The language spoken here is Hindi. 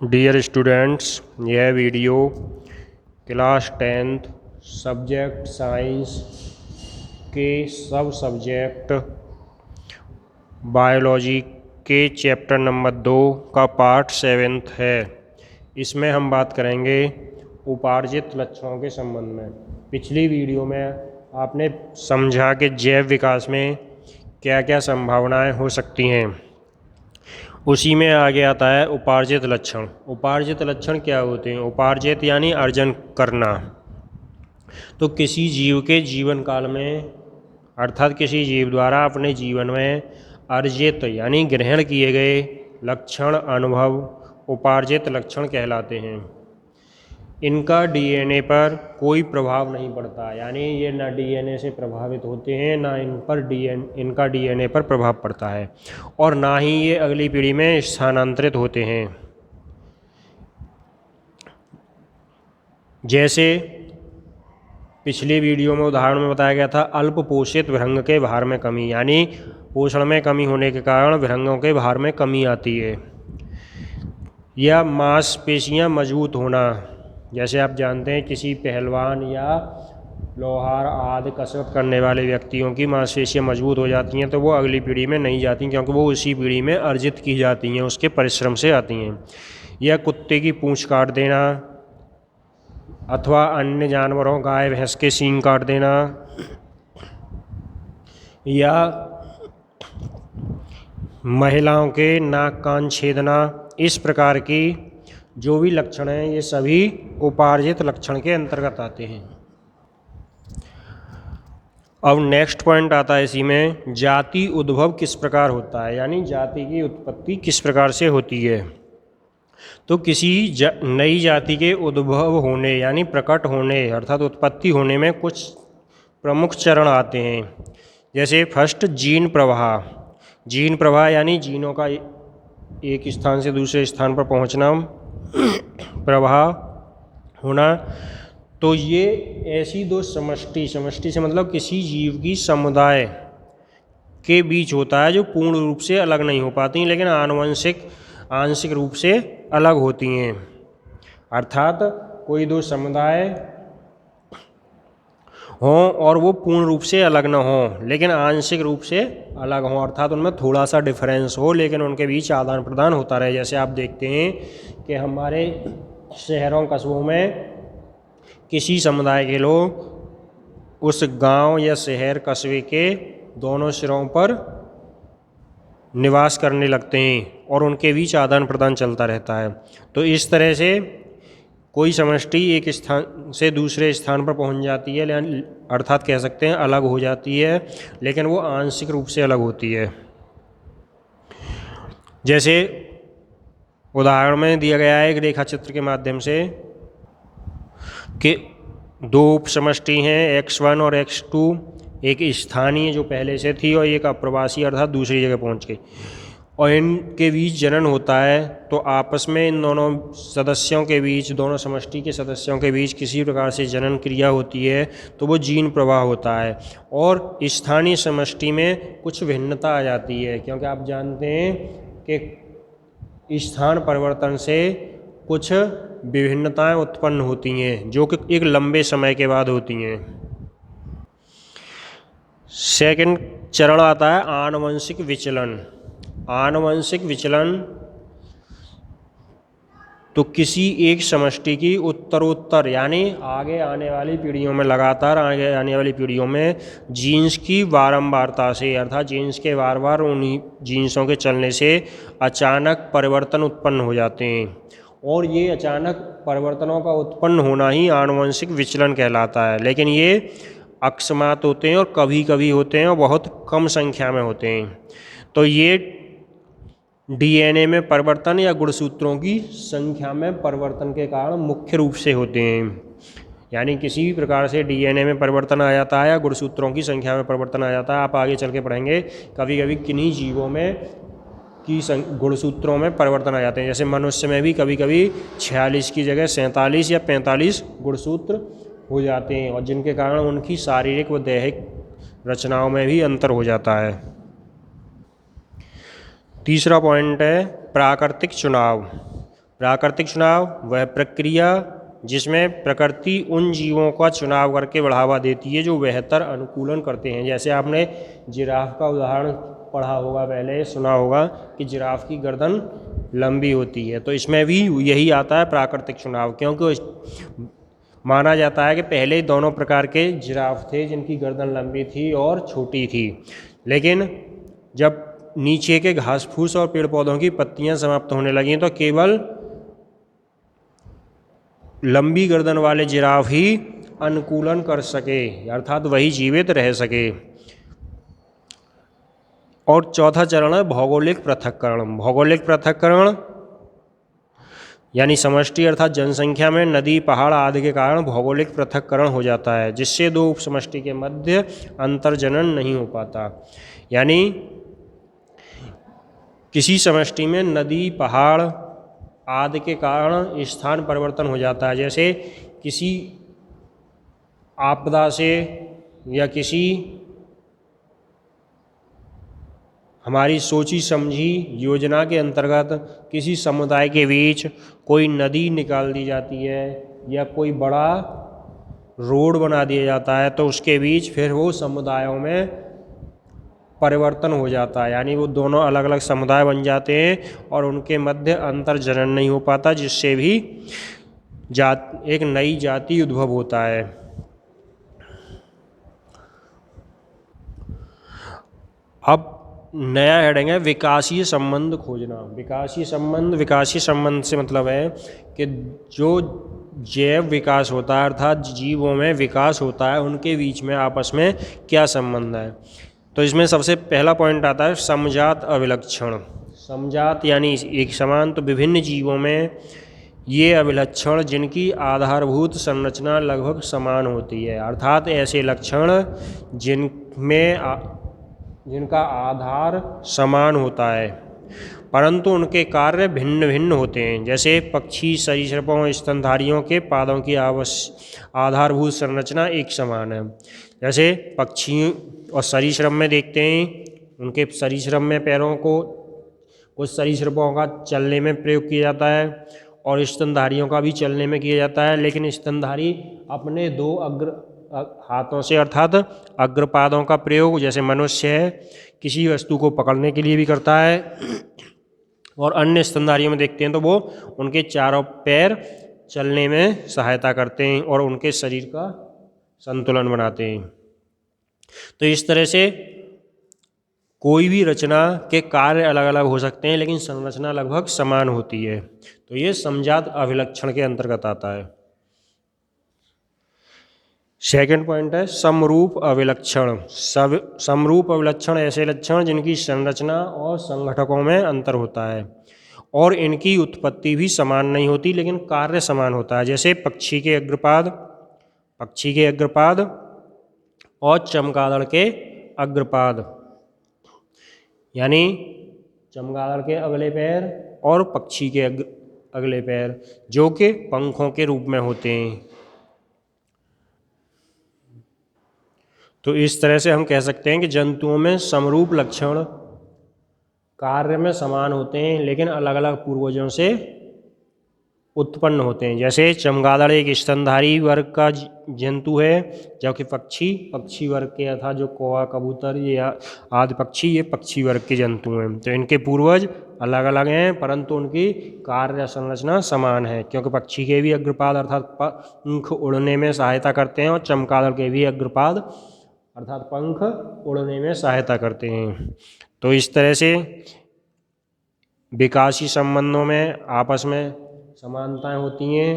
डियर स्टूडेंट्स, यह video class 10th subject science के सब सब्जेक्ट बायोलॉजी के चैप्टर नंबर 2 का पार्ट 7 है। इसमें हम बात करेंगे उपार्जित लक्षणों के संबंध में। पिछली वीडियो में आपने समझा कि जैव विकास में क्या क्या संभावनाएं हो सकती हैं। उसी में आगे आता है उपार्जित लक्षण। उपार्जित लक्षण क्या होते हैं? उपार्जित यानी अर्जन करना। तो किसी जीव के जीवन काल में, अर्थात किसी जीव द्वारा अपने जीवन में अर्जित यानी ग्रहण किए गए लक्षण, अनुभव उपार्जित लक्षण कहलाते हैं। इनका डीएनए पर कोई प्रभाव नहीं पड़ता, यानी ये ना डीएनए से प्रभावित होते हैं, ना इनका डीएनए पर प्रभाव पड़ता है, और ना ही ये अगली पीढ़ी में स्थानांतरित होते हैं। जैसे पिछली वीडियो में उदाहरण में बताया गया था, अल्प पोषित विहंग के भार में कमी, यानी पोषण में कमी होने के कारण विहंगों के भार में कमी आती है। या मांसपेशियां मजबूत होना, जैसे आप जानते हैं किसी पहलवान या लोहार आदि कसरत करने वाले व्यक्तियों की मांसपेशियां मजबूत हो जाती हैं, तो वो अगली पीढ़ी में नहीं जाती, क्योंकि वो उसी पीढ़ी में अर्जित की जाती हैं, उसके परिश्रम से आती हैं। या कुत्ते की पूंछ काट देना, अथवा अन्य जानवरों, गाय भैंस के सींग काट देना, या महिलाओं के नाक कान छेदना, इस प्रकार की जो भी लक्षण हैं ये सभी उपार्जित लक्षण के अंतर्गत आते हैं। अब नेक्स्ट पॉइंट आता है इसी में, जाति उद्भव किस प्रकार होता है, यानी जाति की उत्पत्ति किस प्रकार से होती है। तो किसी नई जाति के उद्भव होने यानी प्रकट होने अर्थात उत्पत्ति होने में कुछ प्रमुख चरण आते हैं। जैसे फर्स्ट, जीन प्रवाह। जीन प्रवाह यानी जीनों का एक स्थान से दूसरे स्थान पर पहुंचना, प्रवाह होना। तो ये ऐसी दो समष्टि से मतलब किसी जीव की समुदाय के बीच होता है, जो पूर्ण रूप से अलग नहीं हो पाती, लेकिन आंशिक रूप से अलग होती हैं। अर्थात कोई दो समुदाय हों और वो पूर्ण रूप से अलग न हों, लेकिन आंशिक रूप से अलग हों, अर्थात उनमें थोड़ा सा डिफरेंस हो, लेकिन उनके बीच आदान प्रदान होता रहे। जैसे आप देखते हैं कि हमारे शहरों कस्बों में किसी समुदाय के लोग उस गांव या शहर कस्बे के दोनों सिरों पर निवास करने लगते हैं और उनके बीच आदान प्रदान चलता रहता है। तो इस तरह से कोई समष्टि एक स्थान से दूसरे स्थान पर पहुंच जाती है, अर्थात कह सकते हैं अलग हो जाती है, लेकिन वो आंशिक रूप से अलग होती है। जैसे उदाहरण में दिया गया है एक रेखा चित्र के माध्यम से कि दो उप समष्टि हैं x1 और x2, एक स्थानीय जो पहले से थी और एक अप्रवासी अर्थात दूसरी जगह पहुंच गई, और इनके बीच जनन होता है। तो आपस में इन दोनों सदस्यों के बीच, दोनों समष्टि के सदस्यों के बीच किसी प्रकार से जनन क्रिया होती है, तो वो जीन प्रवाह होता है। और स्थानीय समष्टि में कुछ भिन्नता आ जाती है, क्योंकि आप जानते हैं कि स्थान परिवर्तन से कुछ विभिन्नताएं उत्पन्न होती हैं, जो कि एक लंबे समय के बाद होती हैं। सेकंड चरण आता है आनुवंशिक विचलन। आनुवंशिक विचलन तो किसी एक समष्टि की उत्तरोत्तर यानी आगे आने वाली पीढ़ियों में, लगातार आगे आने वाली पीढ़ियों में जीन्स की बारंबारता से, अर्थात जीन्स के बार बार उन्हीं जीन्सों के चलने से अचानक परिवर्तन उत्पन्न हो जाते हैं, और ये अचानक परिवर्तनों का उत्पन्न होना ही आनुवंशिक विचलन कहलाता है। लेकिन ये अकस्मात होते हैं और कभी कभी होते हैं और बहुत कम संख्या में होते हैं। तो ये डीएनए में परिवर्तन या गुणसूत्रों की संख्या में परिवर्तन के कारण मुख्य रूप से होते हैं। यानी किसी भी प्रकार से डीएनए में परिवर्तन आ जाता है या गुणसूत्रों की संख्या में परिवर्तन आ जाता है। आप आगे चल के पढ़ेंगे कभी कभी किन्हीं जीवों में की गुणसूत्रों में परिवर्तन आ जाते हैं। जैसे मनुष्य में भी कभी कभी 46 की जगह 47 या 45 गुणसूत्र हो जाते हैं, और जिनके कारण उनकी शारीरिक व दैहिक रचनाओं में भी अंतर हो जाता है। तीसरा पॉइंट है प्राकृतिक चुनाव। प्राकृतिक चुनाव वह प्रक्रिया जिसमें प्रकृति उन जीवों का चुनाव करके बढ़ावा देती है जो बेहतर अनुकूलन करते हैं। जैसे आपने जिराफ का उदाहरण पढ़ा होगा, पहले सुना होगा कि जिराफ की गर्दन लंबी होती है, तो इसमें भी यही आता है प्राकृतिक चुनाव, क्योंकि माना जाता है कि पहले दोनों प्रकार के जिराफ थे जिनकी गर्दन लंबी थी और छोटी थी, लेकिन जब नीचे के घास फूस और पेड़ पौधों की पत्तियां समाप्त होने लगीं तो केवल लंबी गर्दन वाले जिराफ ही अनुकूलन कर सके, अर्थात वही जीवित रह सके। और चौथा चरण है भौगोलिक पृथक्करण। भौगोलिक पृथक्करण यानी समष्टि अर्थात जनसंख्या में नदी पहाड़ आदि के कारण भौगोलिक पृथक्करण हो जाता है, जिससे दो उपसमष्टि के मध्य अंतर्जनन नहीं हो पाता। यानी किसी समष्टि में नदी पहाड़ आदि के कारण स्थान परिवर्तन हो जाता है, जैसे किसी आपदा से या किसी हमारी सोची समझी योजना के अंतर्गत किसी समुदाय के बीच कोई नदी निकाल दी जाती है या कोई बड़ा रोड बना दिया जाता है, तो उसके बीच फिर वो समुदायों में परिवर्तन हो जाता है, यानी वो दोनों अलग अलग समुदाय बन जाते हैं और उनके मध्य अंतर्जनन नहीं हो पाता, जिससे भी एक नई जाति उद्भव होता है। अब नया हेडिंग है विकासीय संबंध खोजना। विकासीय संबंध से मतलब है कि जो जैव विकास होता है अर्थात जीवों में विकास होता है उनके बीच में आपस में क्या संबंध है। तो इसमें सबसे पहला पॉइंट आता है समजात अविलक्षण। समजात यानी एक समान, तो विभिन्न जीवों में ये अविलक्षण जिनकी आधारभूत संरचना लगभग समान होती है, अर्थात ऐसे लक्षण जिनका आधार समान होता है परंतु उनके कार्य भिन्न भिन्न होते हैं। जैसे पक्षी सरीसृपों स्तनधारियों के पादों की आधारभूत संरचना एक समान है। जैसे पक्षी और सरीसृप में देखते हैं, उनके सरीसृप में पैरों को कुछ सरीसृपों का चलने में प्रयोग किया जाता है और स्तनधारियों का भी चलने में किया जाता है, लेकिन स्तनधारी अपने दो हाथों से अर्थात अग्रपादों का प्रयोग जैसे मनुष्य है किसी वस्तु को पकड़ने के लिए भी करता है, और अन्य स्तनधारियों में देखते हैं तो वो उनके चारों पैर चलने में सहायता करते हैं और उनके शरीर का संतुलन बनाते हैं। तो इस तरह से कोई भी रचना के कार्य अलग अलग हो सकते हैं लेकिन संरचना लगभग समान होती है। तो ये समजात अभिलक्षण के अंतर्गत आता है। सेकंड पॉइंट है समरूप अविलक्षण। समरूप अविलक्षण ऐसे लक्षण जिनकी संरचना और संघटकों में अंतर होता है और इनकी उत्पत्ति भी समान नहीं होती लेकिन कार्य समान होता है। जैसे पक्षी के अग्रपाद और चमगादड़ के अग्रपाद, यानी चमगादड़ के अगले पैर और पक्षी के अगले पैर जो कि पंखों के रूप में होते हैं। तो इस तरह से हम कह सकते हैं कि जंतुओं में समरूप लक्षण कार्य में समान होते हैं लेकिन अलग अलग पूर्वजों से उत्पन्न होते हैं। जैसे चमगादड़ एक स्तनधारी वर्ग का जंतु है, जबकि पक्षी वर्ग के अर्थात जो कौवा कबूतर ये आदि पक्षी ये पक्षी वर्ग के जंतु हैं। तो इनके पूर्वज अलग अलग हैं परंतु उनकी कार्य संरचना समान है, क्योंकि पक्षी के भी अग्रपाद अर्थात पंख उड़ने में सहायता करते हैं और चमगादड़ के भी अग्रपाद अर्थात पंख उड़ने में सहायता करते हैं। तो इस तरह से विकासीय संबंधों में आपस में समानताएं होती हैं